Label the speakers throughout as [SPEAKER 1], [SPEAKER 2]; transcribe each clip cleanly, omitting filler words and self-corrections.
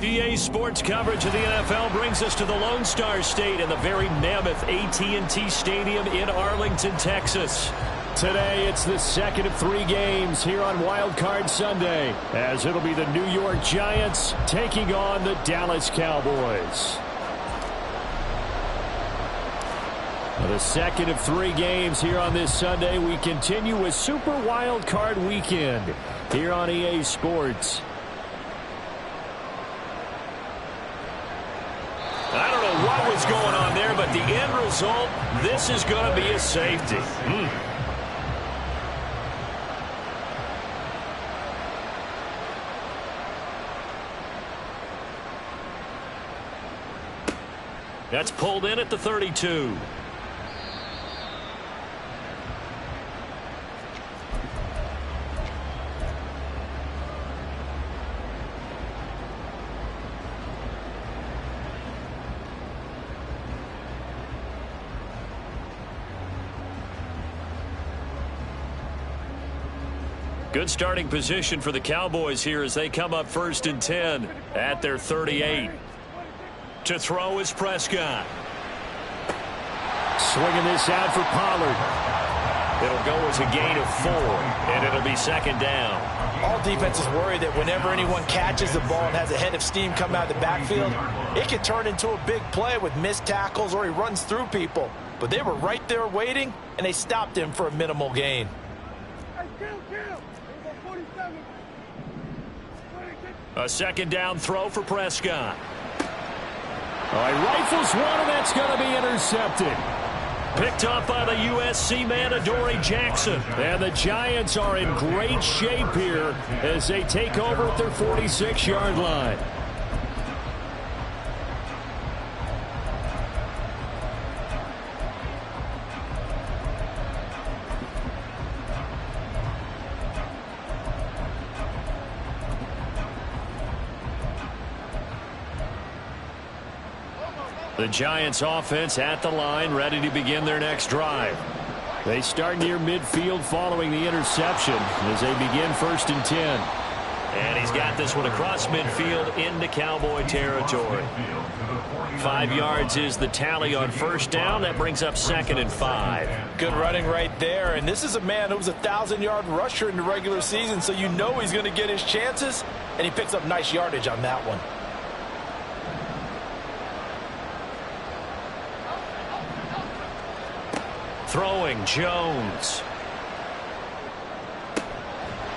[SPEAKER 1] EA Sports coverage of the NFL brings us to the Lone Star State and the very mammoth AT&T Stadium in Arlington, Texas. Today, it's the second of 3 games here on Wild Card Sunday, as it'll be the New York Giants taking on the Dallas Cowboys. The second of 3 games here on this Sunday. We continue with Super Wild Card Weekend here on EA Sports. I don't know what was going on there, but the end result, this is going to be a safety. That's pulled in at the 32. Good starting position for the Cowboys here as they come up 1st and 10 at their 38. To throw is Prescott. Swinging this out for Pollard. It'll go as a gain of 4, and it'll be 2nd down.
[SPEAKER 2] All defenses worry that whenever anyone catches the ball and has a head of steam come out of the backfield, it can turn into a big play with missed tackles or he runs through people. But they were right there waiting, and they stopped him for a minimal gain.
[SPEAKER 1] A 2nd down throw for Prescott. All right, rifles one, and that's going to be intercepted. Picked off by the USC man, Adoree Jackson. And the Giants are in great shape here as they take over at their 46-yard line. The Giants offense at the line, ready to begin their next drive. They start near midfield following the interception as they begin 1st and 10. And he's got this one across midfield into Cowboy territory. 5 yards is the tally on 1st down. That brings up 2nd and 5.
[SPEAKER 2] Good running right there. And this is a man who was a 1,000-yard rusher in the regular season, so you know he's going to get his chances. And he picks up nice yardage on that one.
[SPEAKER 1] Throwing, Jones.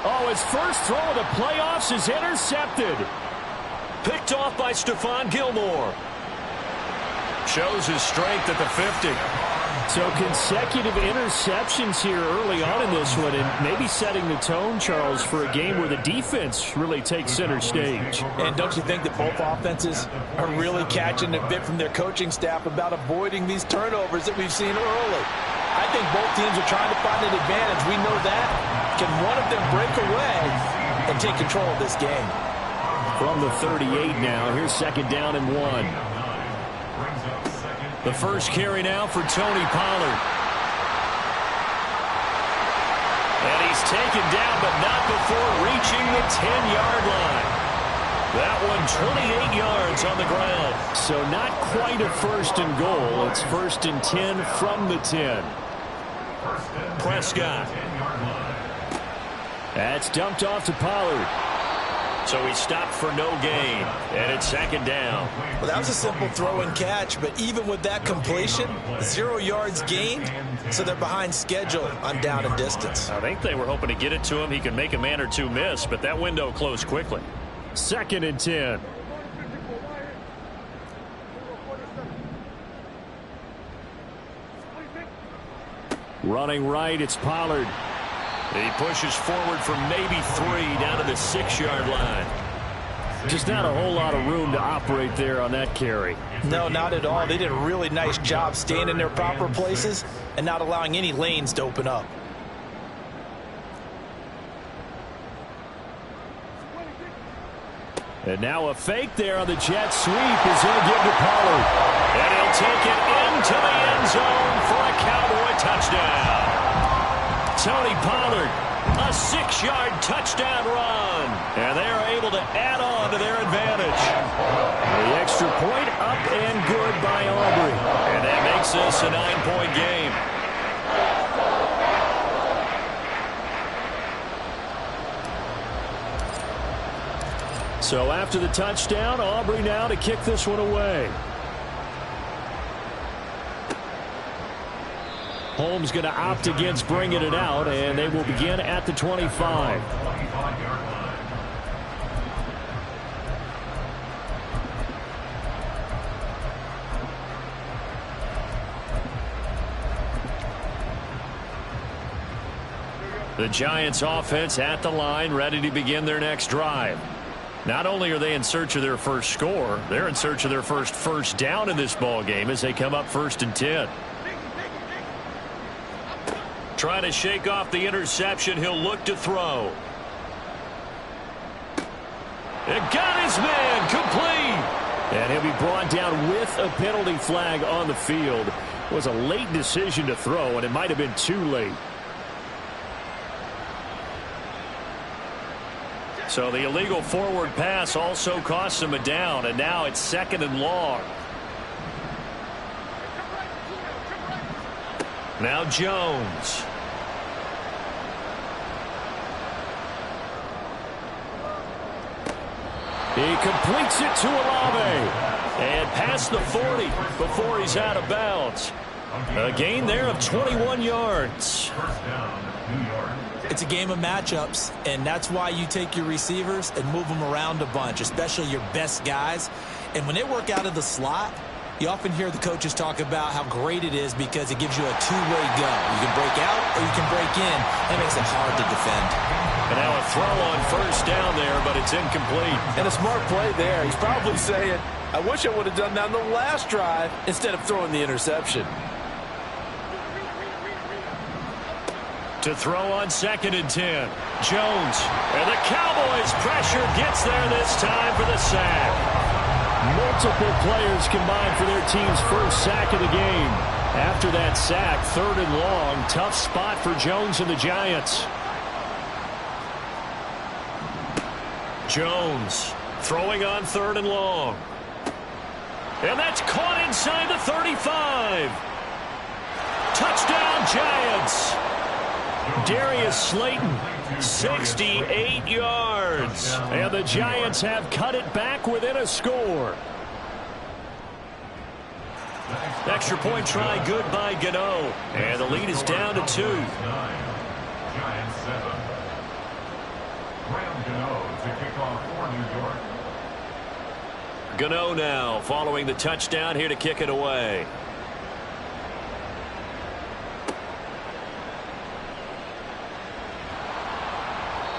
[SPEAKER 1] Oh, his first throw of the playoffs is intercepted. Picked off by Stephon Gilmore. Shows his strength at the 50. So consecutive interceptions here early on in this one, and maybe setting the tone, Charles, for a game where the defense really takes center stage.
[SPEAKER 2] And don't you think that both offenses are really catching a bit from their coaching staff about avoiding these turnovers that we've seen early? I think both teams are trying to find an advantage. We know that. Can one of them break away and take control of this game?
[SPEAKER 1] From the 38 now, here's 2nd down and 1. The first carry now for Tony Pollard. And he's taken down, but not before reaching the 10-yard line. That one 28 yards on the ground. So not quite a 1st and goal. It's 1st and 10 from the 10. Prescott. That's dumped off to Pollard. So he stopped for no gain, and it's 2nd down.
[SPEAKER 2] Well, that was a simple throw and catch, but even with that completion, 0 yards gained, so they're behind schedule on down and distance.
[SPEAKER 1] I think they were hoping to get it to him. He could make a man or two miss, but that window closed quickly. 2nd and 10. Running right, it's Pollard. He pushes forward for maybe 3 down to the 6-yard line. Just not a whole lot of room to operate there on that carry.
[SPEAKER 2] No, not at all. They did a really nice job staying in their proper places and not allowing any lanes to open up.
[SPEAKER 1] And now a fake there on the jet sweep is going to give to Pollard. And he'll take it into the end zone for a Cowboy touchdown. Tony Pollard, a 6-yard touchdown run. And they are able to add on to their advantage. extra point up and good by Aubrey. And that makes this a 9-point game. So after the touchdown, Aubrey now to kick this one away. Holmes going to opt against bringing it out, and they will begin at the 25. The Giants offense at the line, ready to begin their next drive. Not only are they in search of their first score, they're in search of their first down in this ball game as they come up 1st and 10. Trying to shake off the interception. He'll look to throw. It got his man complete. And he'll be brought down with a penalty flag on the field. It was a late decision to throw, and it might have been too late. So the illegal forward pass also cost him a down, and now it's 2nd and long. Now Jones. He completes it to Olave. And past the 40 before he's out of bounds. A gain there of 21 yards.
[SPEAKER 2] It's a game of matchups, and that's why you take your receivers and move them around a bunch, especially your best guys. And when they work out of the slot, you often hear the coaches talk about how great it is because it gives you a two-way go. You can break out or you can break in. That makes it hard to defend.
[SPEAKER 1] And now a throw on 1st down there, but it's incomplete.
[SPEAKER 2] And a smart play there. He's probably saying, I wish I would have done that on the last drive instead of throwing the interception.
[SPEAKER 1] To throw on 2nd and 10. Jones. And the Cowboys pressure gets there this time for the sack. Multiple players combined for their team's first sack of the game. After that sack, 3rd and long. Tough spot for Jones and the Giants. Jones throwing on 3rd and long. And that's caught inside the 35. Touchdown Giants. Darius Slayton, 68 yards. And the Giants have cut it back within a score. Extra point try good by Gano. And the lead is down to 2. Gano now following the touchdown here to kick it away.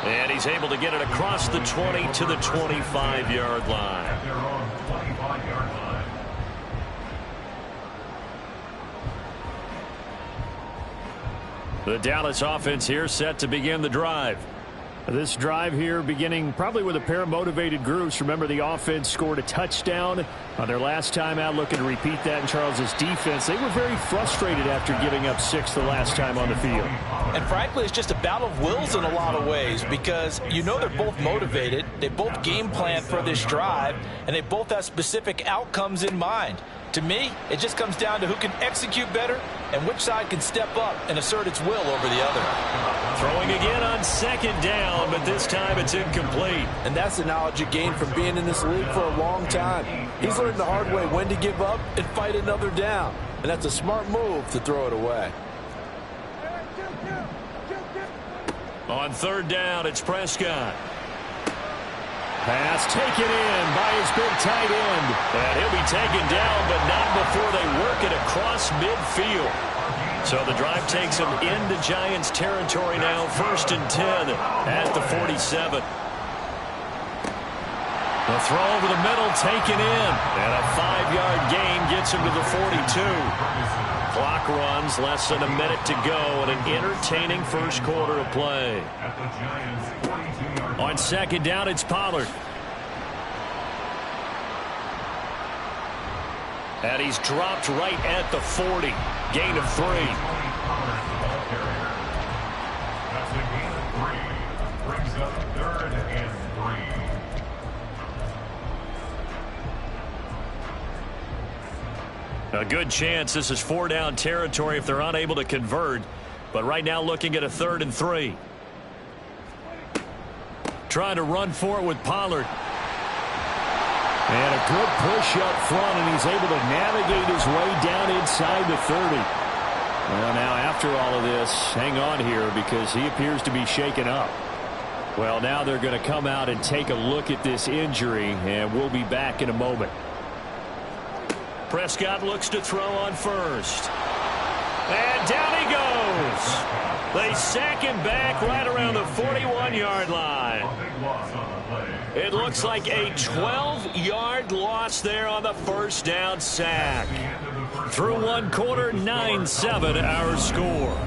[SPEAKER 1] And he's able to get it across the 20 to the 25-yard line. The Dallas offense here set to begin the drive. This drive here beginning probably with a pair of motivated groups. Remember, the offense scored a touchdown on their last time out, looking to repeat that in Charles's defense. They were very frustrated after giving up 6 the last time on the field.
[SPEAKER 2] And frankly, it's just a battle of wills in a lot of ways because you know they're both motivated. They both game plan for this drive, and they both have specific outcomes in mind. To me, it just comes down to who can execute better and which side can step up and assert its will over the other.
[SPEAKER 1] Throwing again on 2nd down, but this time it's incomplete.
[SPEAKER 2] And that's the knowledge you gain from being in this league for a long time. He's learned the hard way when to give up and fight another down. And that's a smart move to throw it away.
[SPEAKER 1] On 3rd down, it's Prescott. Pass taken in by his big tight end. And he'll be taken down, but not before they work it across midfield. So the drive takes him into Giants territory now. 1st and 10 at the 47. The throw over the middle taken in. And a 5-yard gain gets him to the 42. Clock runs, less than a minute to go, and an entertaining first quarter of play. On 2nd down, it's Pollard. And he's dropped right at the 40. Gain of 3.
[SPEAKER 3] That's a gain of 3. Brings up 3rd and 3.
[SPEAKER 1] A good chance this is 4-down territory if they're unable to convert. But right now looking at a 3rd and 3. Trying to run for it with Pollard.
[SPEAKER 4] And a good push up front, and he's able to navigate his way down inside the 30. Well, now after all of this, hang on here because he appears to be shaken up. Well, now they're going to come out and take a look at this injury, and we'll be back in a moment.
[SPEAKER 1] Prescott looks to throw on first. And down he goes. They sack him back right around the 41-yard line. It looks like a 12-yard loss there on the first down sack. Through one quarter, 9-7 our score.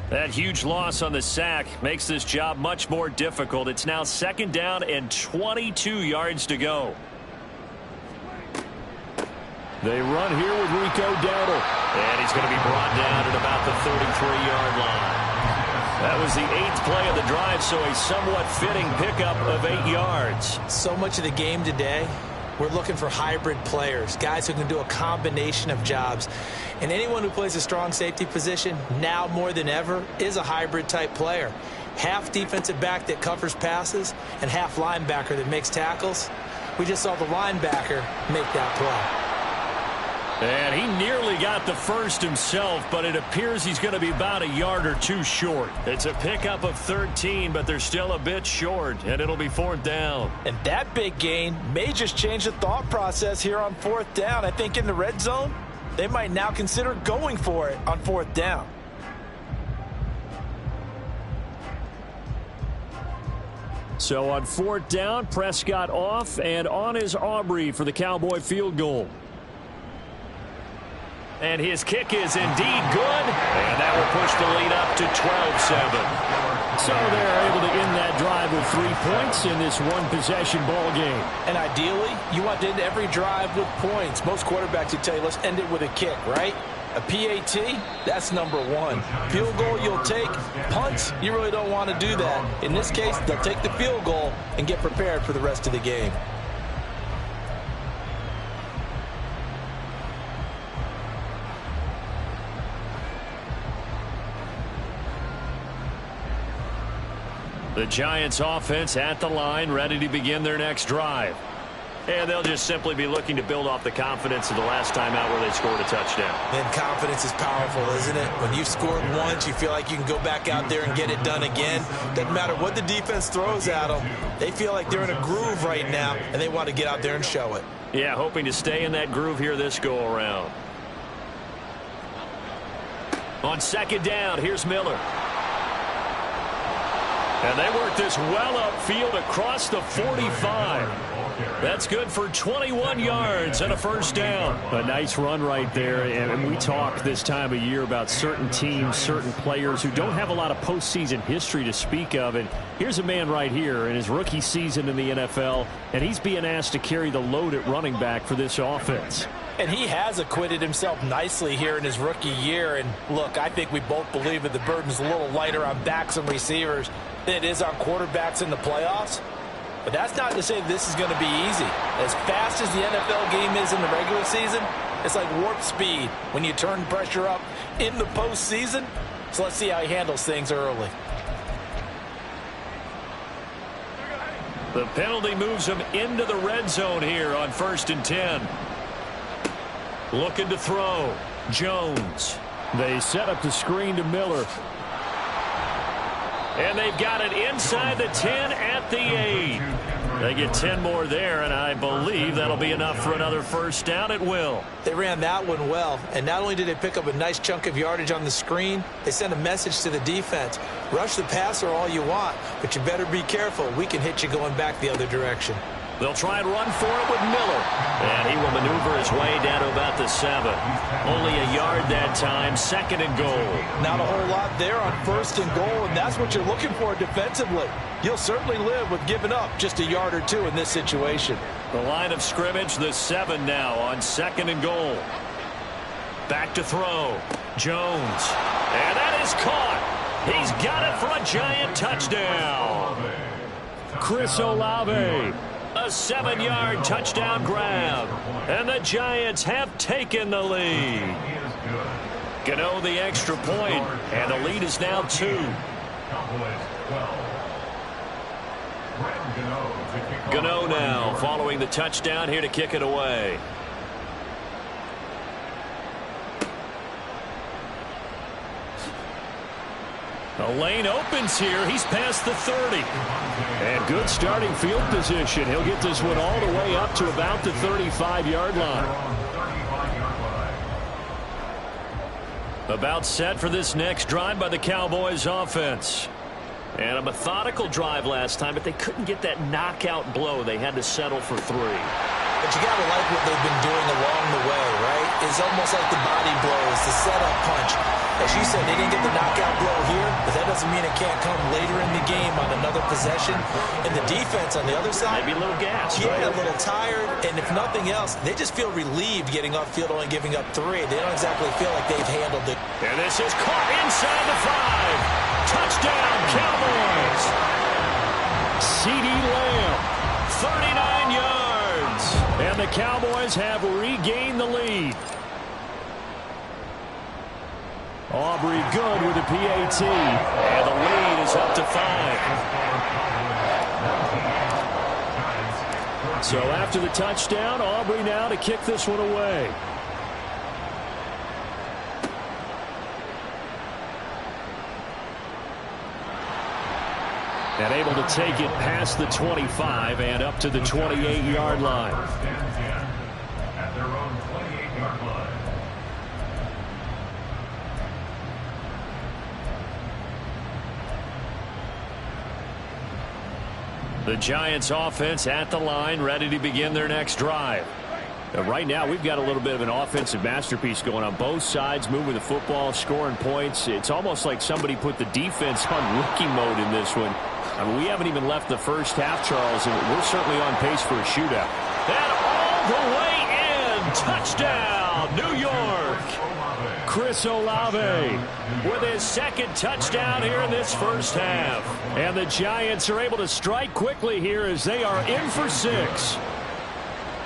[SPEAKER 1] That huge loss on the sack makes this job much more difficult. It's now 2nd down and 22 yards to go.
[SPEAKER 4] They run here with Rico Dowdle.
[SPEAKER 1] And he's going to be brought down at about the 33-yard line. That was the 8th play of the drive, so a somewhat fitting pickup of 8 yards.
[SPEAKER 2] So much of the game today, we're looking for hybrid players, guys who can do a combination of jobs. And anyone who plays a strong safety position, now more than ever, is a hybrid-type player. Half defensive back that covers passes and half linebacker that makes tackles. We just saw the linebacker make that play.
[SPEAKER 1] And he nearly got the first himself, but it appears he's going to be about a yard or 2 short. It's a pickup of 13, but they're still a bit short, and it'll be 4th down.
[SPEAKER 2] And that big gain may just change the thought process here on 4th down. I think in the red zone, they might now consider going for it on 4th down.
[SPEAKER 4] So on 4th down, Prescott off, and on is Aubrey for the Cowboy field goal.
[SPEAKER 1] And his kick is indeed good. And that will push the lead up to 12-7.
[SPEAKER 4] So they're able to end that drive with 3 points in this one-possession ball game.
[SPEAKER 2] And ideally, you want to end every drive with points. Most quarterbacks would tell you, let's end it with a kick, right? A PAT, that's number 1. Field goal you'll take. Punts, you really don't want to do that. In this case, they'll take the field goal and get prepared for the rest of the game.
[SPEAKER 1] The Giants offense at the line, ready to begin their next drive. And they'll just simply be looking to build off the confidence of the last time out where they scored a touchdown.
[SPEAKER 2] And confidence is powerful, isn't it? When you've scored once, you feel like you can go back out there and get it done again. Doesn't matter what the defense throws at them. They feel like they're in a groove right now, and they want to get out there and show it.
[SPEAKER 1] Yeah, hoping to stay in that groove here this go-around. On 2nd down, here's Miller. And they work this well upfield across the 45. That's good for 21 yards and a first down.
[SPEAKER 4] A nice run right there. And we talk this time of year about certain teams, certain players who don't have a lot of postseason history to speak of. And here's a man right here in his rookie season in the NFL, and he's being asked to carry the load at running back for this offense.
[SPEAKER 2] And he has acquitted himself nicely here in his rookie year. And look, I think we both believe that the burden's a little lighter on backs and receivers than it is on quarterbacks in the playoffs. But that's not to say this is going to be easy. As fast as the NFL game is in the regular season, it's like warp speed when you turn pressure up in the postseason. So let's see how he handles things early.
[SPEAKER 1] The penalty moves him into the red zone here on 1st and 10. Looking to throw. Jones.
[SPEAKER 4] They set up the screen to Miller.
[SPEAKER 1] And they've got it inside the 10 at the 8. They get 10 more there, and I believe that'll be enough for another first down at will.
[SPEAKER 2] They ran that one well, and not only did they pick up a nice chunk of yardage on the screen, they sent a message to the defense. Rush the passer all you want, but you better be careful. We can hit you going back the other direction.
[SPEAKER 1] They'll try and run for it with Miller. And he will maneuver his way down to about the 7. Only a yard that time, 2nd and goal.
[SPEAKER 2] Not a whole lot there on 1st and goal, and that's what you're looking for defensively. You'll certainly live with giving up just a yard or 2 in this situation.
[SPEAKER 1] The line of scrimmage, the 7 now on 2nd and goal. Back to throw. Jones. And that is caught. He's got it for a Giant touchdown.
[SPEAKER 4] Chris Olave.
[SPEAKER 1] A 7-yard touchdown grab. And the Giants have taken the lead. Gano the extra point, and the lead is now 2. Gano now following the touchdown here to kick it away. The lane opens here. He's past the 30.
[SPEAKER 4] And good starting field position. He'll get this one all the way up to about the 35-yard line.
[SPEAKER 1] About set for this next drive by the Cowboys offense. And a methodical drive last time, but they couldn't get that knockout blow. They had to settle for 3.
[SPEAKER 2] But you got to like what they've been doing along the way, right? It's almost like the body blows, the setup punch. As you said, they didn't get the knockout blow here, but that doesn't mean it can't come later in the game on another possession. And the defense on the other side,
[SPEAKER 1] maybe a little gassed,
[SPEAKER 2] yeah,
[SPEAKER 1] right?
[SPEAKER 2] a little tired. And if nothing else, they just feel relieved getting upfield, only giving up 3. They don't exactly feel like they've handled it.
[SPEAKER 1] And this is caught inside the 5. Touchdown, Cowboys.
[SPEAKER 4] CeeDee Lamb,
[SPEAKER 1] 39 yards.
[SPEAKER 4] and the Cowboys have regained the lead. Aubrey good with the PAT.
[SPEAKER 1] And the lead is up to 5.
[SPEAKER 4] So after the touchdown, Aubrey now to kick this one away. And able to take it past the 25 and up to the 28-yard line.
[SPEAKER 3] At their own 28-yard line.
[SPEAKER 1] The Giants offense at the line, ready to begin their next drive.
[SPEAKER 4] Right now, we've got a little bit of an offensive masterpiece going on both sides, moving the football, scoring points. It's almost like somebody put the defense on rookie mode in this one. I mean, we haven't even left the first half, Charles, and we're certainly on pace for a shootout.
[SPEAKER 1] And all the way in. Touchdown, New York.
[SPEAKER 4] Chris Olave
[SPEAKER 1] With his second touchdown here in this first half.
[SPEAKER 4] and the Giants are able to strike quickly here as they are in for 6.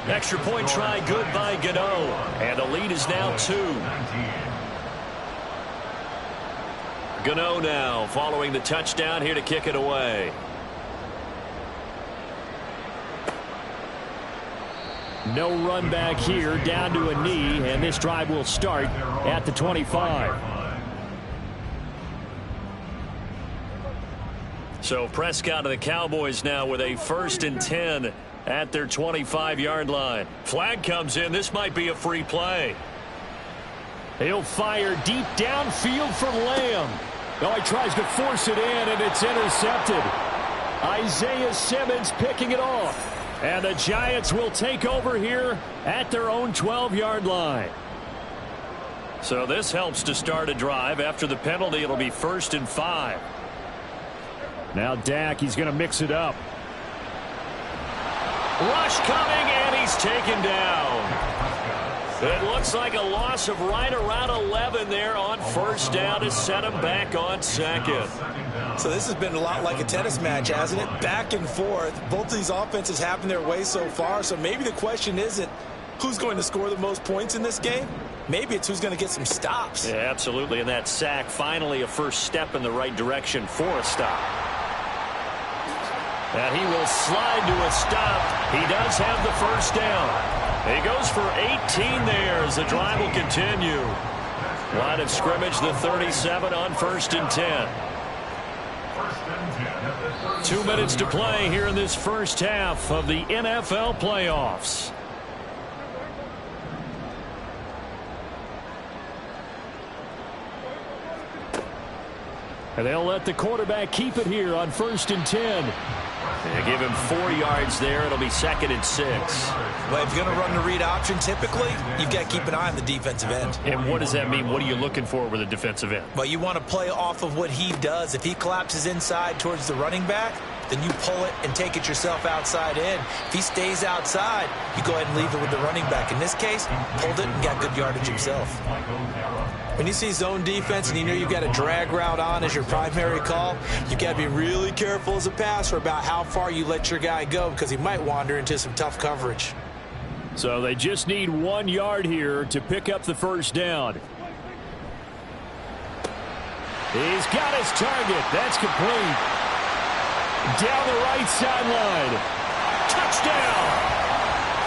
[SPEAKER 1] Extra point try good by Gano. And the lead is now 2. Gano now following the touchdown here to kick it away.
[SPEAKER 4] No run back here, down to a knee, and this drive will start at the 25.
[SPEAKER 1] So Prescott and the Cowboys now with a 1st and 10 at their 25-yard line. Flag comes in. This might be a free play.
[SPEAKER 4] He'll fire deep downfield for Lamb. Oh, he tries to force it in, and it's intercepted. Isaiah Simmons picking it off. And the Giants will take over here at their own 12-yard line.
[SPEAKER 1] So this helps to start a drive. After the penalty, it'll be 1st and 5.
[SPEAKER 4] Now Dak, he's going to mix it up.
[SPEAKER 1] Rush coming, and he's taken down. It looks like a loss of right around 11 there on 1st down to set him back on 2nd.
[SPEAKER 2] So this has been a lot like a tennis match, hasn't it? Back and forth. Both of these offenses having their way so far. So maybe the question isn't who's going to score the most points in this game. Maybe it's who's going to get some stops.
[SPEAKER 1] Yeah, absolutely. And that sack, finally a first step in the right direction for a stop. And he will slide to a stop. He does have the 1st down. He goes for 18 there as the drive will continue. Line of scrimmage, the 37 on 1st and 10. 2 minutes to play here in this first half of the NFL playoffs.
[SPEAKER 4] And they'll let the quarterback keep it here on 1st and 10.
[SPEAKER 1] They give him 4 yards there. It'll be 2nd and 6.
[SPEAKER 2] Well, if you're going to run the read option, typically, you've got to keep an eye on the defensive end.
[SPEAKER 1] And what does that mean? What are you looking for with a defensive end?
[SPEAKER 2] But you want to play off of what he does. If he collapses inside towards the running back, then you pull it and take it yourself outside in. If he stays outside, you go ahead and leave it with the running back. In this case, pulled it and got good yardage himself. When you see zone defense and you know you've got a drag route on as your primary call, you've got to be really careful as a passer about how far you let your guy go because he might wander into some tough coverage.
[SPEAKER 4] So they just need 1 yard here to pick up the first down. He's got his target. That's complete. Down the right sideline. Touchdown.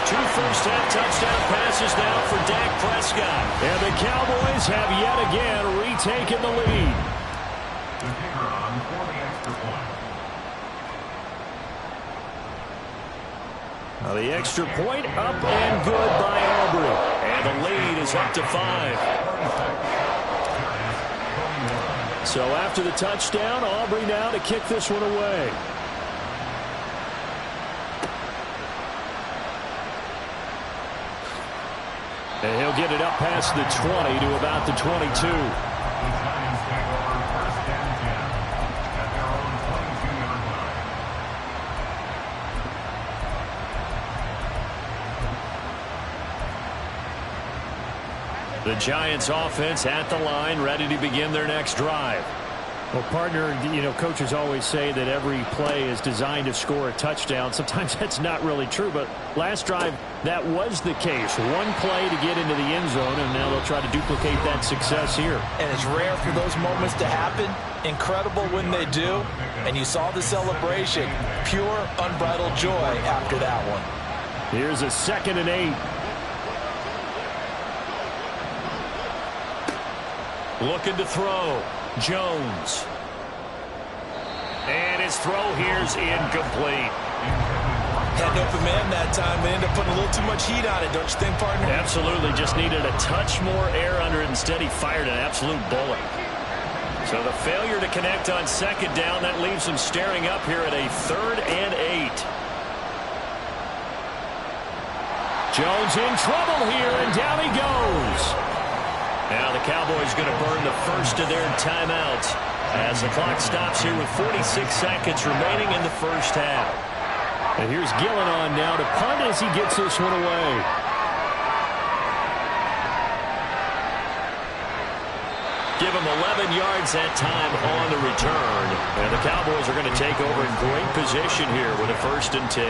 [SPEAKER 4] 2 first-half touchdown passes now for Dak Prescott. And the Cowboys have yet again retaken the lead.
[SPEAKER 3] The kicker on for the extra point.
[SPEAKER 4] Now the extra point up and good by Aubrey. And the lead is up to 5. So after the touchdown, Aubrey now to kick this one away. And he'll get it up past the 20 to about the 22. The Giants offense at the line, ready to begin their next drive.
[SPEAKER 5] Well, partner, you know, coaches always say that every play is designed to score a touchdown. Sometimes that's not really true, but last drive, that was the case. 1 play to get into the end zone, and now they'll try to duplicate that success here.
[SPEAKER 2] And it's rare for those moments to happen. Incredible when they do. And you saw the celebration. Pure, unbridled joy after that one.
[SPEAKER 4] Here's a 2nd and 8. Looking to throw. Jones. And his throw here's incomplete.
[SPEAKER 2] Had an open man that time. They ended up putting a little too much heat on it, don't you think, partner?
[SPEAKER 4] Absolutely. Just needed a touch more air under it. Instead, he fired an absolute bullet. So the failure to connect on 2nd down, that leaves him staring up here at a 3rd and 8. Jones in trouble here, and down he goes. Now the Cowboys going to burn the first of their timeouts as the clock stops here with 46 seconds remaining in the first half. And here's Gillen on now to punt as he gets this one away. Give him 11 yards that time on the return. And the Cowboys are going to take over in great position here with a 1st and 10.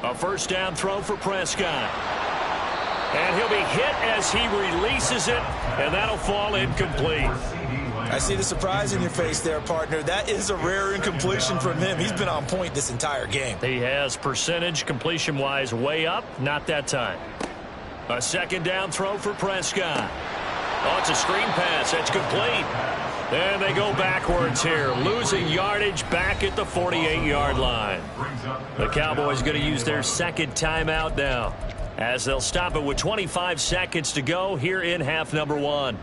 [SPEAKER 4] A 1st down throw for Prescott. And he'll be hit as he releases it, and that'll fall incomplete.
[SPEAKER 2] I see the surprise in your face there, partner. That is a rare incompletion from him. He's been on point this entire game.
[SPEAKER 4] He has percentage completion-wise way up, not that time. A 2nd down throw for Prescott. Oh, it's a screen pass. That's complete. And they go backwards here, losing yardage back at the 48-yard line. The Cowboys going to use their 2nd timeout now, as they'll stop it with 25 seconds to go here in half number 1.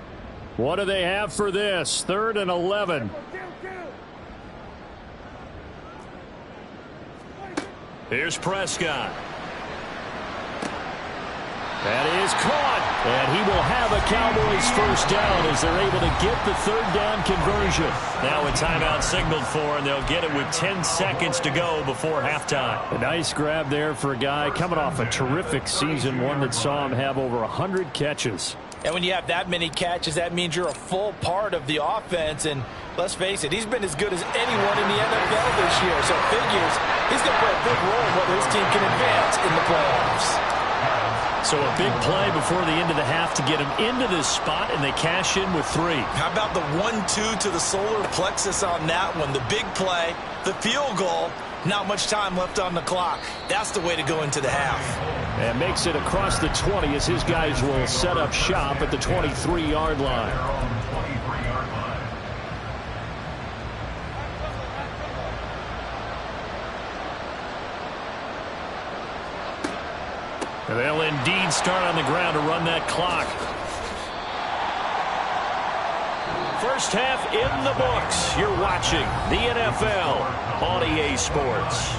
[SPEAKER 4] What do they have for this? 3rd and 11. Here's Prescott. That is caught, and he will have a Cowboys 1st down as they're able to get the 3rd down conversion. Now a timeout signaled for, and they'll get it with 10 seconds to go before halftime.
[SPEAKER 5] A nice grab there for a guy coming off a terrific season, one that saw him have over 100 catches.
[SPEAKER 2] And when you have that many catches, that means you're a full part of the offense. And let's face it, he's been as good as anyone in the NFL this year. So it figures he's going to play a big role in whether his team can advance in the playoffs.
[SPEAKER 4] So a big play before the end of the half to get him into this spot, and they cash in with 3.
[SPEAKER 2] How about the 1-2 to the solar plexus on that one? The big play, the field goal, not much time left on the clock. That's the way to go into the half.
[SPEAKER 5] And makes it across the 20 as his guys will set up shop at the 23-yard line.
[SPEAKER 4] They'll indeed start on the ground to run that clock. First half in the books. You're watching the NFL on EA Sports.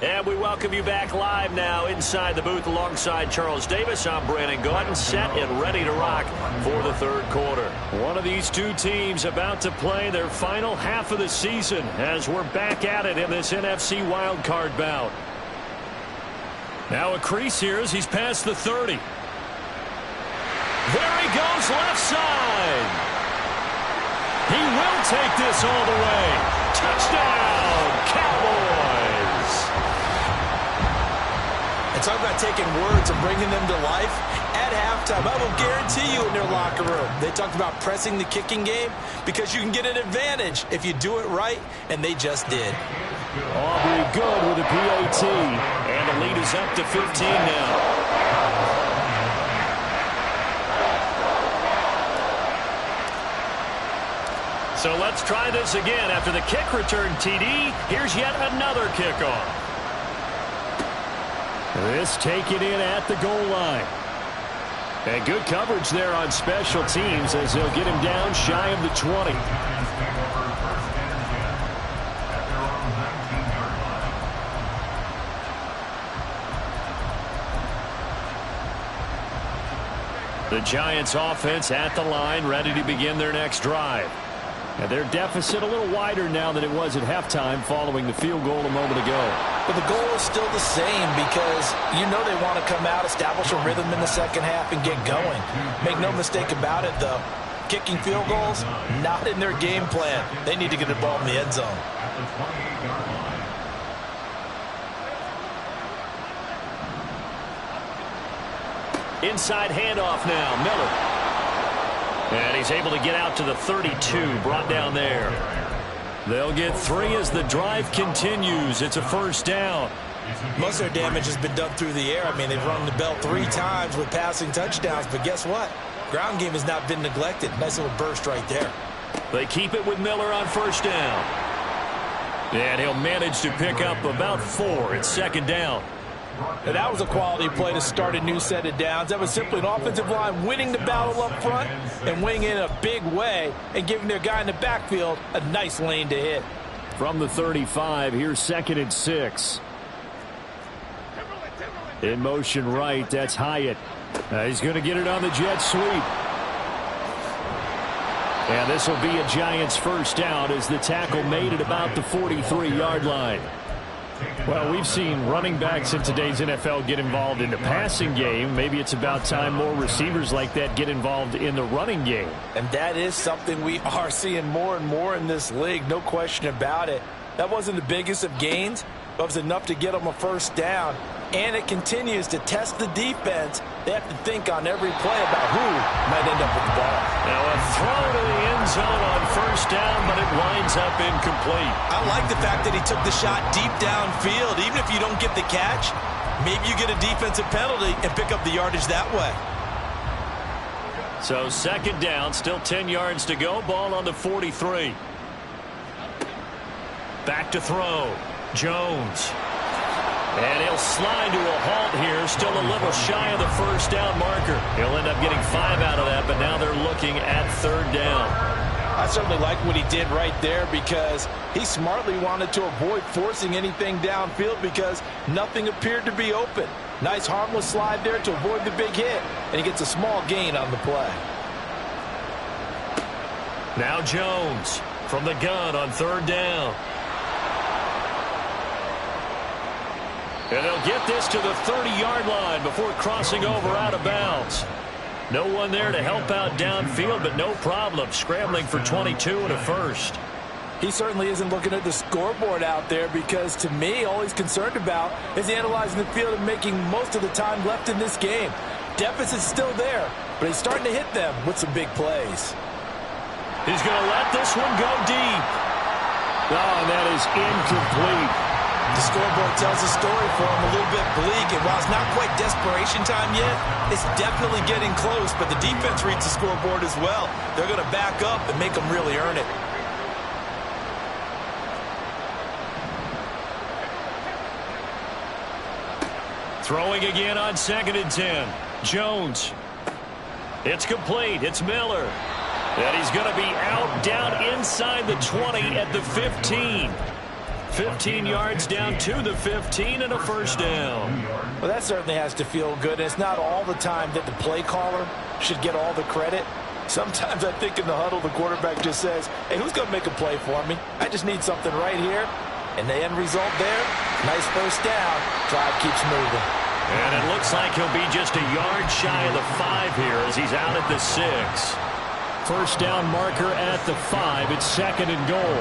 [SPEAKER 1] And we welcome you back live now inside the booth alongside Charles Davis. I'm Brandon Gaudin, set and ready to rock for the third quarter.
[SPEAKER 5] One of these two teams about to play their final half of the season as we're back at it in this NFC wildcard bout. Now a crease here as he's past the 30.
[SPEAKER 1] There he goes, left side. He will take this all the way. Touchdown, Cowboys.
[SPEAKER 2] And talk about taking words and bringing them to life. At halftime, I will guarantee you in their locker room, they talked about pressing the kicking game because you can get an advantage if you do it right, and they just did.
[SPEAKER 5] Aubrey good with a PAT.
[SPEAKER 1] And the lead is up to 15 now. So let's try this again. After the kick return TD, here's yet another kickoff.
[SPEAKER 5] This taken in at the goal line. And good coverage there on special teams as they'll get him down shy of the 20. The Giants offense at the line, ready to begin their next drive. And their deficit a little wider now than it was at halftime following the field goal a moment ago.
[SPEAKER 2] But the goal is still the same because you know they want to come out, establish a rhythm in the second half, and get going. Make no mistake about it, though. Kicking field goals, not in their game plan. They need to get the ball in the end zone.
[SPEAKER 1] Inside handoff now, Miller. And he's able to get out to the 32, brought down there.
[SPEAKER 5] They'll get 3 as the drive continues. It's a first down.
[SPEAKER 2] Most of their damage has been done through the air. I mean, they've rung the bell 3 times with passing touchdowns, but guess what? Ground game has not been neglected. Nice little burst right there.
[SPEAKER 1] They keep it with Miller on first down.
[SPEAKER 5] And he'll manage to pick up about 4. It's second down.
[SPEAKER 2] And that was a quality play to start a new set of downs. That was simply an offensive line winning the battle up front and winning in a big way and giving their guy in the backfield a nice lane to hit.
[SPEAKER 5] From the 35, here's 2nd and 6. In motion right, that's Hyatt. He's going to get it on the jet sweep. And this will be a Giants first down as the tackle made at about the 43-yard line. Well, we've seen running backs in today's NFL get involved in the passing game. Maybe it's about time more receivers like that get involved in the running game.
[SPEAKER 2] And that is something we are seeing more and more in this league, no question about it. That wasn't the biggest of gains, but it was enough to get them a first down. And it continues to test the defense. They have to think on every play about who might end up with the ball.
[SPEAKER 1] Now a throw to the end zone on first down, but it winds up incomplete.
[SPEAKER 2] I like the fact that he took the shot deep downfield. Even if you don't get the catch, maybe you get a defensive penalty and pick up the yardage that way.
[SPEAKER 1] So second down, still 10 yards to go. Ball on the 43. Back to throw. Jones. And he'll slide to a halt here, still a little shy of the first down marker. He'll end up getting 5 out of that, but now they're looking at third down.
[SPEAKER 2] I certainly like what he did right there because he smartly wanted to avoid forcing anything downfield because nothing appeared to be open. Nice harmless slide there to avoid the big hit, and he gets a small gain on the play.
[SPEAKER 1] Now Jones from the gun on third down. And they'll get this to the 30-yard line before crossing over out of bounds. No one there to help out downfield, but no problem. Scrambling for 22 and a first.
[SPEAKER 2] He certainly isn't looking at the scoreboard out there because, to me, all he's concerned about is analyzing the field and making most of the time left in this game. Deficit's still there, but he's starting to hit them with some big plays.
[SPEAKER 1] He's going to let this one go deep.
[SPEAKER 5] Oh, and that is incomplete.
[SPEAKER 2] The scoreboard tells a story for him, a little bit bleak, and while it's not quite desperation time yet, it's definitely getting close, but the defense reads the scoreboard as well. They're going to back up and make them really earn it.
[SPEAKER 1] Throwing again on 2nd and 10. Jones. It's complete. It's Miller. And he's going to be out down inside the 20 at the 15. 15 yards down to the 15 and a first down.
[SPEAKER 2] Well, that certainly has to feel good. It's not all the time that the play caller should get all the credit. Sometimes I think in the huddle, the quarterback just says, hey, who's going to make a play for me? I just need something right here. And the end result there, nice first down. Drive keeps moving.
[SPEAKER 1] And it looks like he'll be just a yard shy of the 5 here as he's out at the 6.
[SPEAKER 5] First down marker at the 5. It's second and goal.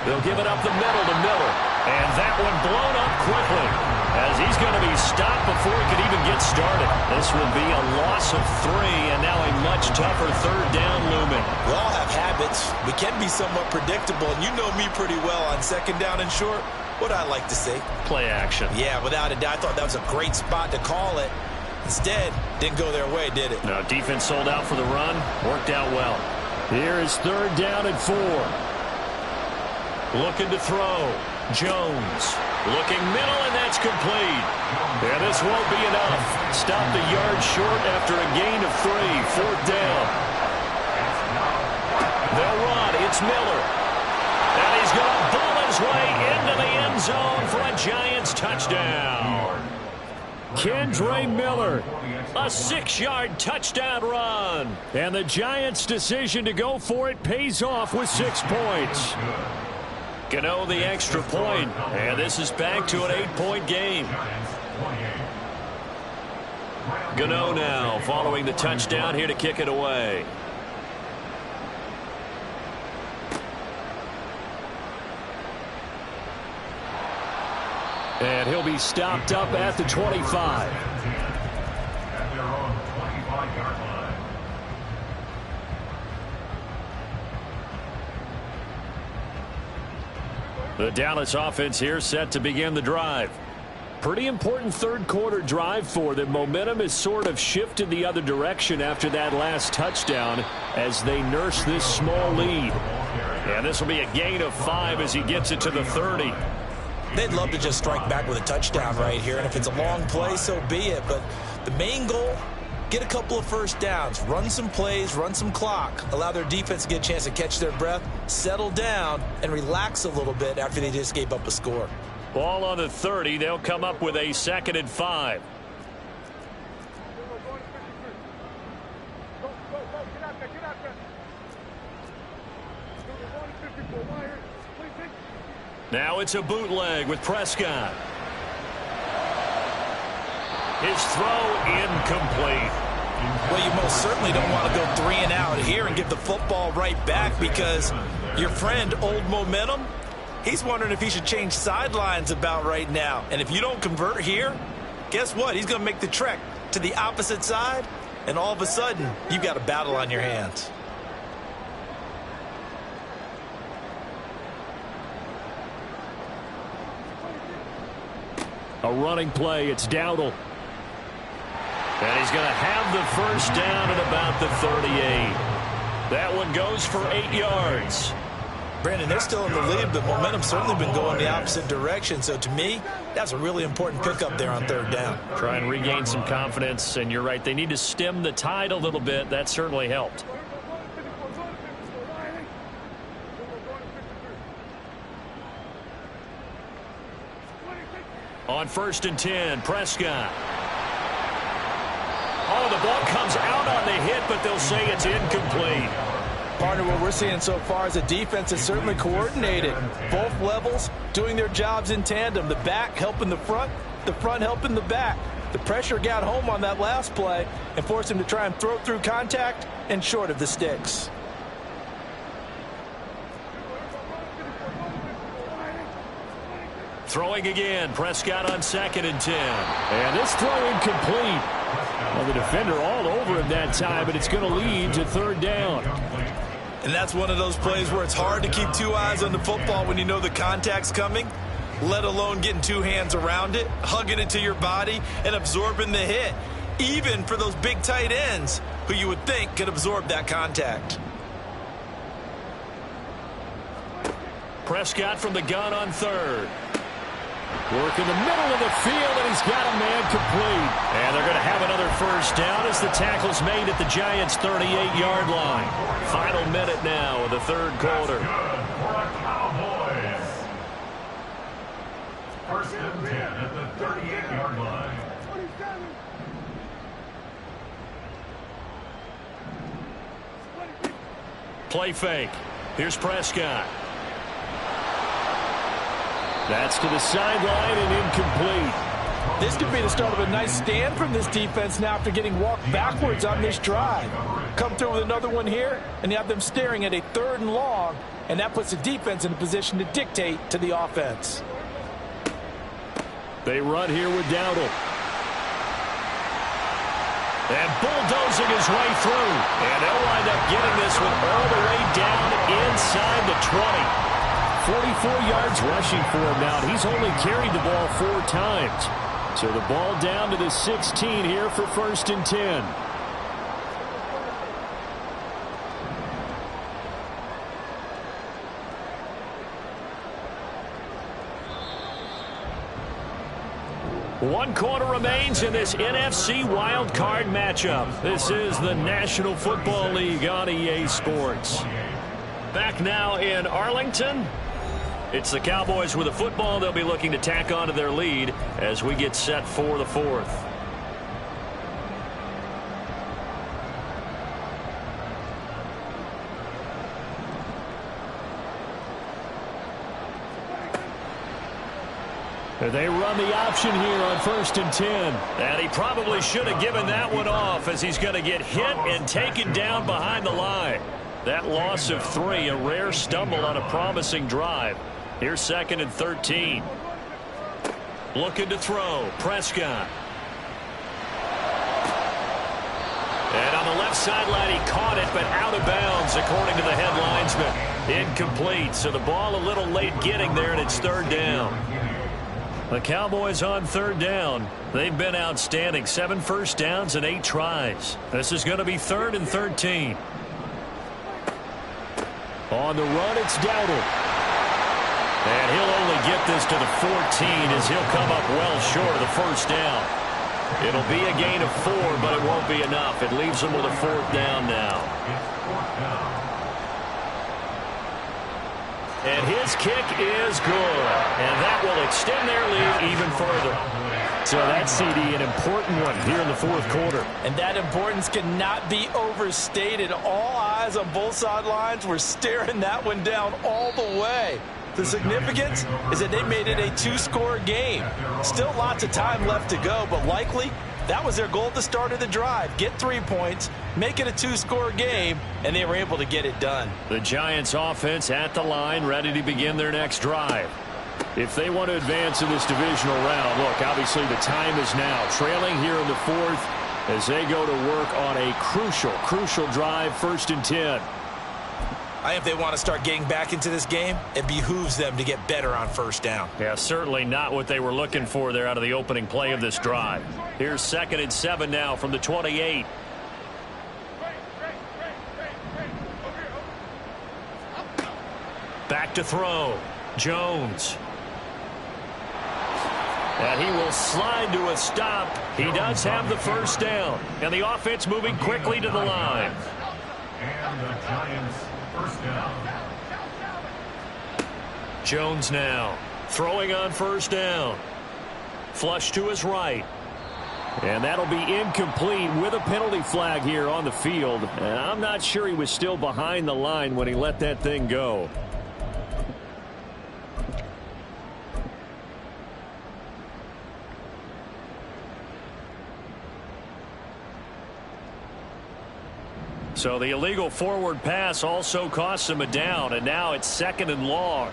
[SPEAKER 1] They'll give it up the middle to Miller. And that one blown up quickly as he's going to be stopped before he could even get started. This will be a loss of 3 and now a much tougher third down looming.
[SPEAKER 2] We all have habits. We can be somewhat predictable, and you know me pretty well on second down and short. What I like to say?
[SPEAKER 1] Play action.
[SPEAKER 2] Yeah, without a doubt. I thought that was a great spot to call it. Instead, didn't go their way, did it?
[SPEAKER 1] No, defense sold out for the run. Worked out well.
[SPEAKER 5] Here is third down and 4.
[SPEAKER 1] Looking to throw. Jones. Looking middle, and that's complete. Yeah, this won't be enough. Stop the yard short after a gain of 3. Fourth down. They'll run. It's Miller. And he's going to bull his way into the end zone for a Giants touchdown.
[SPEAKER 5] Kendre Miller.
[SPEAKER 1] A 6-yard touchdown run.
[SPEAKER 5] And the Giants' decision to go for it pays off with 6 points.
[SPEAKER 1] Gano the extra point, and this is back to an 8-point game. Gano now following the touchdown here to kick it away.
[SPEAKER 5] And he'll be stopped up at the 25.
[SPEAKER 3] At their own 25-yard line.
[SPEAKER 5] The Dallas offense here set to begin the drive. Pretty important third quarter drive for them. Momentum has sort of shifted the other direction after that last touchdown as they nurse this small lead.
[SPEAKER 1] And this will be a gain of 5 as he gets it to the 30.
[SPEAKER 2] They'd love to just strike back with a touchdown right here, and if it's a long play, so be it. But the main goal, get a couple of first downs, run some plays, run some clock, allow their defense to get a chance to catch their breath, settle down, and relax a little bit after they just gave up a score.
[SPEAKER 1] Ball on the 30. They'll come up with a 2nd and 5. Now it's a bootleg with Prescott. His throw incomplete.
[SPEAKER 2] Well, you most certainly don't want to go 3 and out here and give the football right back because your friend, Old Momentum, he's wondering if he should change sidelines about right now. And if you don't convert here, guess what? He's going to make the trek to the opposite side, and all of a sudden, you've got a battle on your hands.
[SPEAKER 5] A running play. It's Dowdle.
[SPEAKER 1] And he's going to have the first down at about the 38. That one goes for 8 yards.
[SPEAKER 2] Brandon, they're still in the lead, but momentum's certainly been going the opposite direction. So to me, that's a really important pickup there on third down.
[SPEAKER 5] Try and regain some confidence, and you're right. They need to stem the tide a little bit. That certainly helped.
[SPEAKER 1] On 1st and 10, Prescott. Oh, the ball comes out on the hit, but they'll say it's incomplete.
[SPEAKER 2] Partner, what we're seeing so far is the defense is certainly coordinated. Both levels doing their jobs in tandem. The back helping the front helping the back. The pressure got home on that last play and forced him to try and throw through contact and short of the sticks.
[SPEAKER 1] Throwing again, Prescott on 2nd and 10.
[SPEAKER 5] And this throw incomplete. Well, the defender all over him that time, but it's going to lead to third down.
[SPEAKER 2] And that's one of those plays where it's hard to keep 2 eyes on the football when you know the contact's coming, let alone getting 2 hands around it, hugging it to your body, and absorbing the hit, even for those big tight ends who you would think could absorb that contact.
[SPEAKER 1] Prescott from the gun on 3rd.
[SPEAKER 5] Work in the middle of the field, and he's got a man complete.
[SPEAKER 1] And they're going to have another first down as the tackle's made at the Giants' 38-yard line. Final minute now of the third quarter.
[SPEAKER 3] Good for a Cowboy First and 10 at the 38-yard line.
[SPEAKER 1] Play fake. Here's Prescott.
[SPEAKER 5] That's to the sideline and incomplete.
[SPEAKER 2] This could be the start of a nice stand from this defense now after getting walked backwards on this drive. Come through with another one here, and you have them staring at a 3rd and long, and that puts the defense in a position to dictate to the offense.
[SPEAKER 5] They run here with Dowdle.
[SPEAKER 1] And bulldozing his way through. And they'll wind up getting this one all the way down inside the 20.
[SPEAKER 5] 44 yards rushing for him now. He's only carried the ball 4 times. So the ball down to the 16 here for 1st and 10.
[SPEAKER 1] One quarter remains in this NFC wildcard matchup. This is the National Football League on EA Sports. Back now in Arlington. It's the Cowboys with the football. They'll be looking to tack onto their lead as we get set for the 4th.
[SPEAKER 5] They run the option here on 1st and 10.
[SPEAKER 1] And he probably should have given that one off as he's going to get hit and taken down behind the line. That loss of 3, a rare stumble on a promising drive. Here's 2nd and 13. Looking to throw. Prescott. And on the left sideline, he caught it, but out of bounds, according to the head linesman. Incomplete, so the ball a little late getting there, and it's 3rd down. The Cowboys on 3rd down. They've been outstanding. 7 first downs and 8 tries. This is going to be 3rd and 13.
[SPEAKER 5] On the run, it's Dowdle.
[SPEAKER 1] And he'll only get this to the 14 as he'll come up well short of the 1st down. It'll be a gain of 4, but it won't be enough. It leaves them with a 4th down now. And his kick is good. And that will extend their lead even further.
[SPEAKER 5] So that CD, an important one here in the 4th quarter.
[SPEAKER 2] And that importance cannot be overstated. All eyes on both sidelines were staring that one down all the way. The significance is that they made it a 2-score game. Still lots of time left to go, but likely that was their goal at the start of the drive. Get 3 points, make it a 2-score game, and they were able to get it done.
[SPEAKER 1] The Giants offense at the line, ready to begin their next drive.
[SPEAKER 5] If they want to advance in this divisional round, look, obviously the time is now. Trailing here in the 4th as they go to work on a crucial drive, 1st and 10.
[SPEAKER 2] I think if they want to start getting back into this game, it behooves them to get better on 1st down.
[SPEAKER 1] Yeah, certainly not what they were looking for there out of the opening play of this drive. Here's 2nd and 7 now from the 28. Back to throw. Jones. And he will slide to a stop. He does have the 1st down. And the offense moving quickly to the line.
[SPEAKER 3] And the Giants 1st down.
[SPEAKER 1] Jones now throwing on 1st down. Flush to his right.
[SPEAKER 5] And that'll be incomplete with a penalty flag here on the field. And I'm not sure he was still behind the line when he let that thing go.
[SPEAKER 1] So the illegal forward pass also costs him a down, and now it's 2nd and long.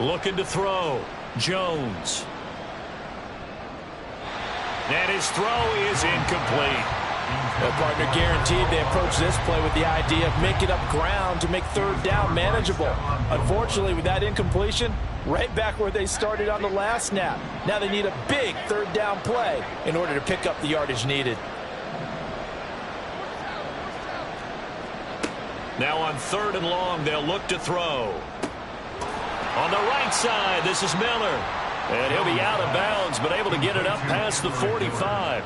[SPEAKER 1] Looking to throw. Jones. And his throw is incomplete.
[SPEAKER 2] Well, partner, guaranteed they approach this play with the idea of making up ground to make 3rd down manageable. Unfortunately, with that incompletion, right back where they started on the last snap. Now they need a big 3rd down play in order to pick up the yardage needed.
[SPEAKER 1] Now on 3rd and long, they'll look to throw. On the right side, this is Miller. And he'll be out of bounds, but able to get it up past the 45.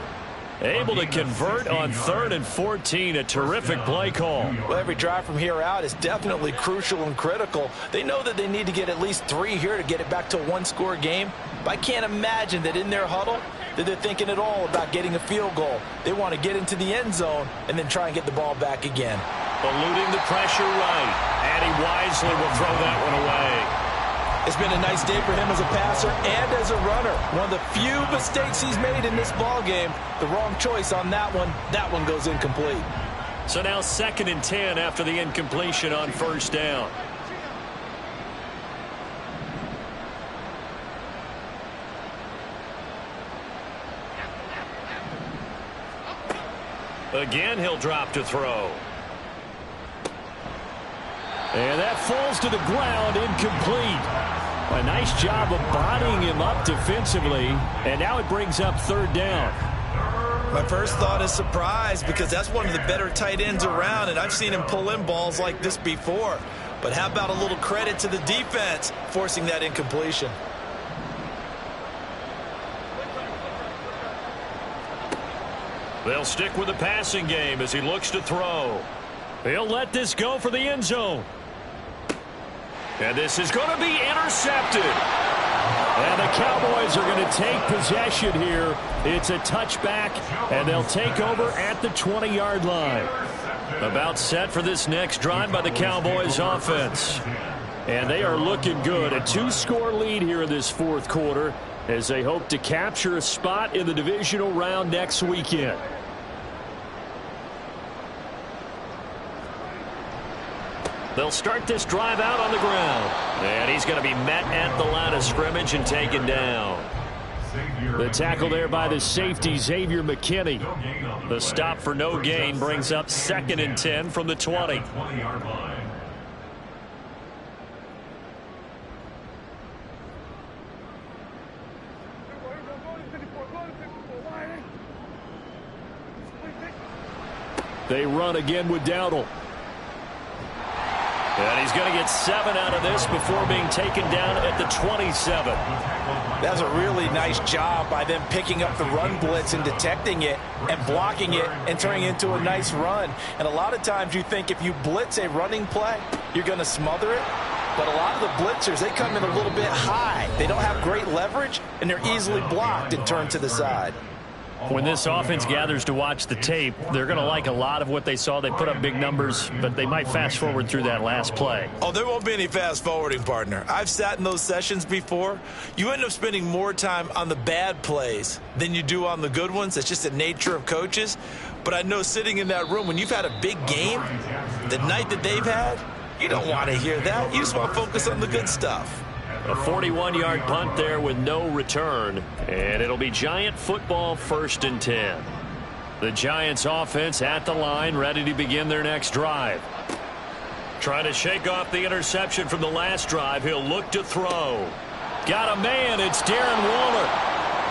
[SPEAKER 1] Able to convert on 3rd and 14. A terrific play call.
[SPEAKER 2] Well, every drive from here out is definitely crucial and critical. They know that they need to get at least 3 here to get it back to a one-score game. But I can't imagine that in their huddle that they're thinking at all about getting a field goal. They want to get into the end zone and then try and get the ball back again.
[SPEAKER 1] Eluding the pressure right. And he wisely will throw that one away.
[SPEAKER 2] It's been a nice day for him as a passer and as a runner. One of the few mistakes he's made in this ball game. The wrong choice on that one. That one goes incomplete.
[SPEAKER 1] So now 2nd and 10 after the incompletion on 1st down. Again, he'll drop to throw.
[SPEAKER 5] And that falls to the ground, incomplete. A nice job of bodying him up defensively. And now it brings up 3rd down.
[SPEAKER 2] My first thought is surprise, because that's one of the better tight ends around, and I've seen him pull in balls like this before. But how about a little credit to the defense forcing that incompletion?
[SPEAKER 1] They'll stick with the passing game as he looks to throw. He'll let this go for the end zone. And this is going to be intercepted.
[SPEAKER 5] And the Cowboys are going to take possession here. It's a touchback, and they'll take over at the 20-yard line.
[SPEAKER 1] About set for this next drive by the Cowboys offense.
[SPEAKER 5] And they are looking good. A 2-score lead here in this 4th quarter as they hope to capture a spot in the divisional round next weekend.
[SPEAKER 1] They'll start this drive out on the ground. And he's going to be met at the line of scrimmage and taken down.
[SPEAKER 5] The tackle there by the safety, Xavier McKinney.
[SPEAKER 1] The stop for no gain brings up 2nd and 10 from the 20.
[SPEAKER 5] They run again with Dowdle.
[SPEAKER 1] And he's going to get 7 out of this before being taken down at the 27.
[SPEAKER 2] That's a really nice job by them picking up the run blitz and detecting it and blocking it and turning it into a nice run. And a lot of times you think if you blitz a running play, you're going to smother it. But a lot of the blitzers, they come in a little bit high. They don't have great leverage, and they're easily blocked and turned to the side.
[SPEAKER 5] When this offense gathers to watch the tape, they're going to like a lot of what they saw. They put up big numbers, but they might fast forward through that last play.
[SPEAKER 2] Oh, there won't be any fast forwarding, partner. I've sat in those sessions before. You end up spending more time on the bad plays than you do on the good ones. That's just the nature of coaches. But I know sitting in that room, when you've had a big game, the night that they've had, you don't want to hear that. You just want to focus on the good stuff.
[SPEAKER 1] A 41-yard punt there with no return. And it'll be Giant football 1st and 10. The Giants offense at the line, ready to begin their next drive. Trying to shake off the interception from the last drive. He'll look to throw. Got a man. It's Darren Waller.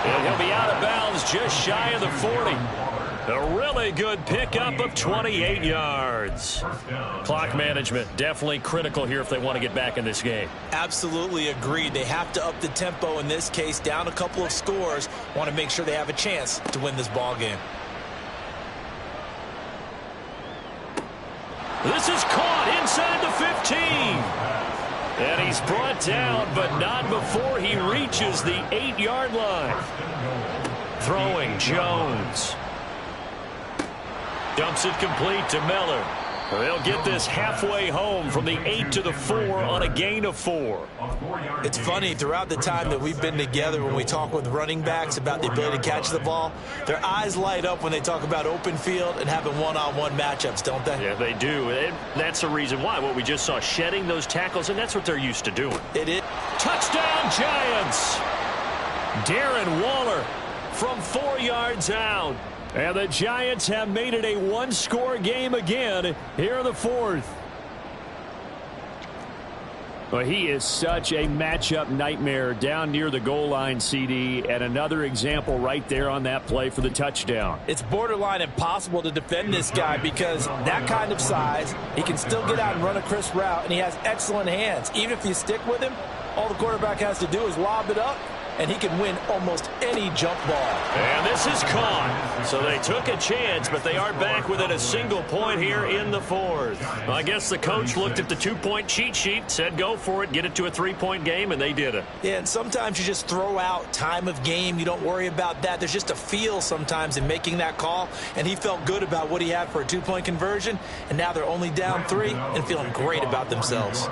[SPEAKER 1] And he'll be out of bounds just shy of the 40. A really good pickup of 28 yards. Clock management definitely critical here if they want to get back in this game.
[SPEAKER 2] Absolutely agreed. They have to up the tempo in this case, down a couple of scores. Want to make sure they have a chance to win this ball game.
[SPEAKER 1] This is caught inside the 15. And he's brought down, but not before he reaches the 8-yard line. Throwing Jones. Dumps it complete to Miller. They'll get this halfway home from the 8 to the 4 on a gain of 4.
[SPEAKER 2] It's funny, throughout the time that we've been together, when we talk with running backs about the ability to catch the ball, their eyes light up when they talk about open field and having one-on-one matchups, don't they?
[SPEAKER 1] Yeah, they do. And that's the reason why. What we just saw, shedding those tackles, and that's what they're used to doing.
[SPEAKER 2] It is.
[SPEAKER 1] Touchdown, Giants! Darren Waller from 4 yards out.
[SPEAKER 5] And the Giants have made it a 1-score game again here in the 4th. Well, he is such a matchup nightmare down near the goal line, CD, and another example right there on that play for the touchdown.
[SPEAKER 2] It's borderline impossible to defend this guy because that kind of size, he can still get out and run a crisp route, and he has excellent hands. Even if you stick with him, all the quarterback has to do is lob it up, and he can win almost any jump ball.
[SPEAKER 1] And this is caught. So they took a chance, but they are back within a single point here in the fourth. Well, I guess the coach looked at the two-point cheat sheet, said go for it, get it to a three-point game, and they did it.
[SPEAKER 2] Yeah, and sometimes you just throw out time of game. You don't worry about that. There's just a feel sometimes in making that call, and he felt good about what he had for a two-point conversion, and now they're only down 3 and feeling great about themselves.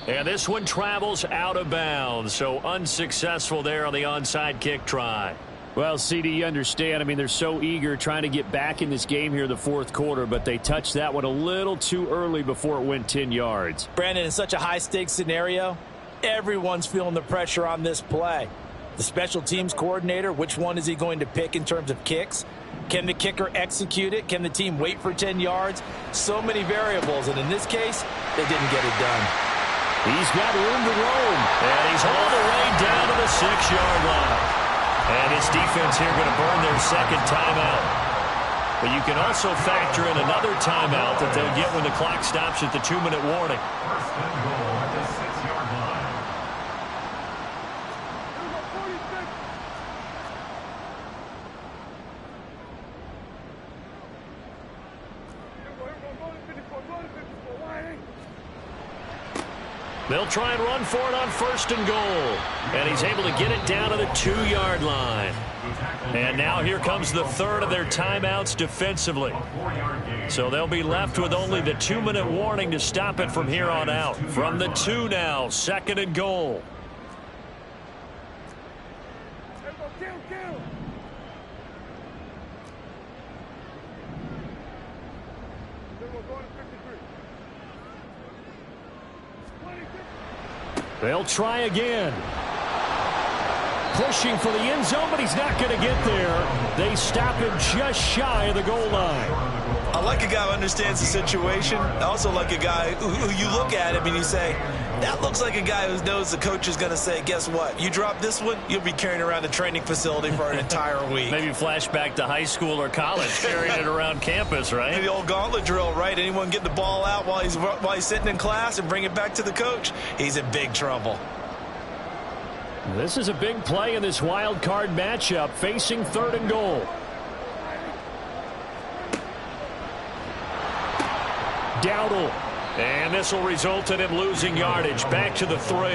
[SPEAKER 1] And this one travels out of bounds, so unsuccessful there on the onside kick try.
[SPEAKER 5] Well, CD, you understand. I mean, they're so eager trying to get back in this game here in the fourth quarter, but they touched that one a little too early before it went 10 yards.
[SPEAKER 2] Brandon, in such a high-stakes scenario, everyone's feeling the pressure on this play. The special teams coordinator, which one is he going to pick in terms of kicks? Can the kicker execute it? Can the team wait for 10 yards? So many variables, and in this case, they didn't get it done.
[SPEAKER 5] He's got room to roam.
[SPEAKER 1] And he's all the way down to the 6-yard line. And his defense here going to burn their second timeout. But you can also factor in another timeout that they'll get when the clock stops at the 2-minute warning.
[SPEAKER 3] First and goal at the 6-yard line.
[SPEAKER 1] They'll try and run for it on first and goal. And he's able to get it down to the 2-yard line. And now here comes the third of their timeouts defensively. So they'll be left with only the 2-minute warning to stop it from here on out. From the 2 now, second and goal.
[SPEAKER 5] They'll try again. Pushing for the end zone, but he's not going to get there. They stop him just shy of the goal line.
[SPEAKER 2] I like a guy who understands the situation. I also like a guy who you look at him and you say, that looks like a guy who knows the coach is going to say, guess what? You drop this one, you'll be carrying around a training facility for an entire week.
[SPEAKER 1] Maybe flashback to high school or college, carrying it around campus, right?
[SPEAKER 2] The old gauntlet drill, right? Anyone get the ball out while he's sitting in class and bring it back to the coach, he's in big trouble.
[SPEAKER 5] This is a big play in this wild card matchup, facing third and goal. Dowdle.
[SPEAKER 1] And this will result in him losing yardage back to the 3.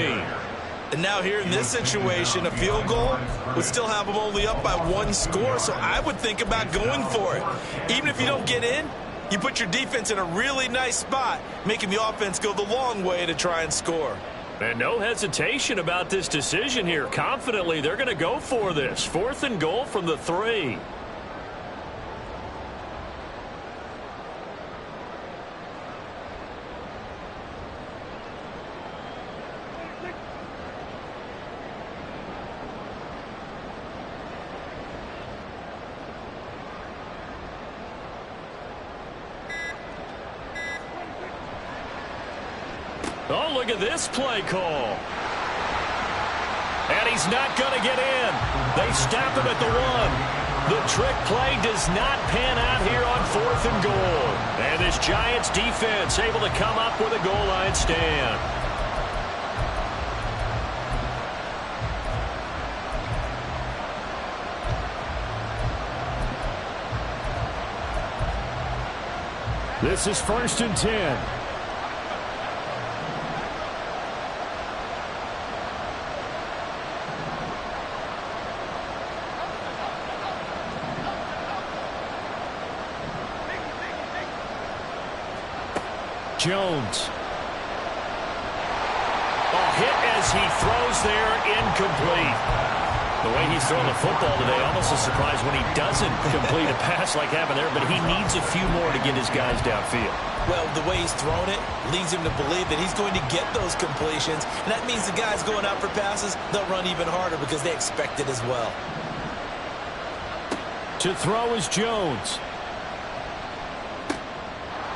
[SPEAKER 2] And now here in this situation, a field goal would still have them only up by 1 score, so I would think about going for it. Even if you don't get in, you put your defense in a really nice spot, making the offense go the long way to try and score.
[SPEAKER 1] And no hesitation about this decision here. Confidently, they're going to go for this. 4th and goal from the 3. Oh, look at this play call. And he's not going to get in. They stop him at the 1. The trick play does not pan out here on 4th and goal. And this Giants defense able to come up with a goal line stand.
[SPEAKER 5] This is 1st and 10. Jones.
[SPEAKER 1] Oh, hit as he throws there, incomplete. The way he's throwing the football today, almost a surprise when he doesn't complete a pass like happened there, but he needs a few more to get his guys downfield.
[SPEAKER 2] Well, the way he's thrown it leads him to believe that he's going to get those completions, and that means the guys going out for passes, they'll run even harder because they expect it as well.
[SPEAKER 5] To throw is Jones.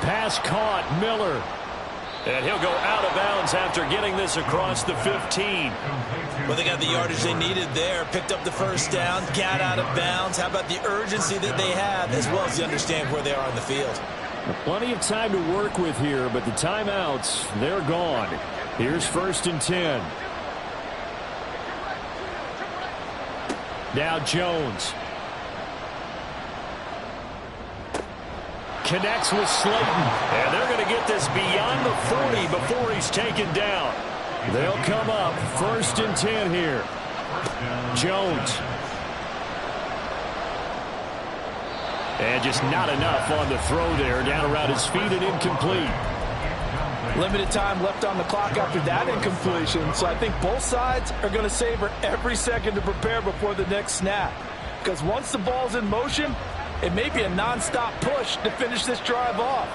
[SPEAKER 5] Pass caught, Miller.
[SPEAKER 1] And he'll go out of bounds after getting this across the 15.
[SPEAKER 2] Well, they got the yardage they needed there, picked up the first down, got out of bounds. How about the urgency that they have, as well as you understand where they are on the field?
[SPEAKER 5] Plenty of time to work with here, but the timeouts, they're gone. Here's 1st and 10. Now Jones. Connects with Slayton. And they're going to get this beyond the 40 before he's taken down. They'll come up 1st and 10 here. Jones. And just not enough on the throw there. Down around his feet and incomplete.
[SPEAKER 2] Limited time left on the clock after that incompletion. So I think both sides are going to savor every second to prepare before the next snap. Because once the ball's in motion, it may be a nonstop push to finish this drive off.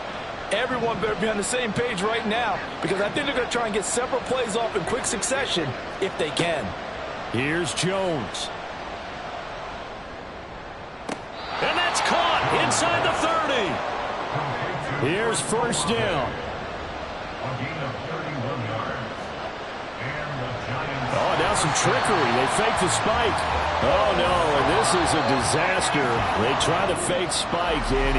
[SPEAKER 2] Everyone better be on the same page right now, because I think they're going to try and get several plays off in quick succession if they can.
[SPEAKER 5] Here's Jones. And that's caught inside the 30. Here's 1st down. Oh, now some trickery. They fake the spike. Oh, no, and this is a disaster. They try to fake spike, and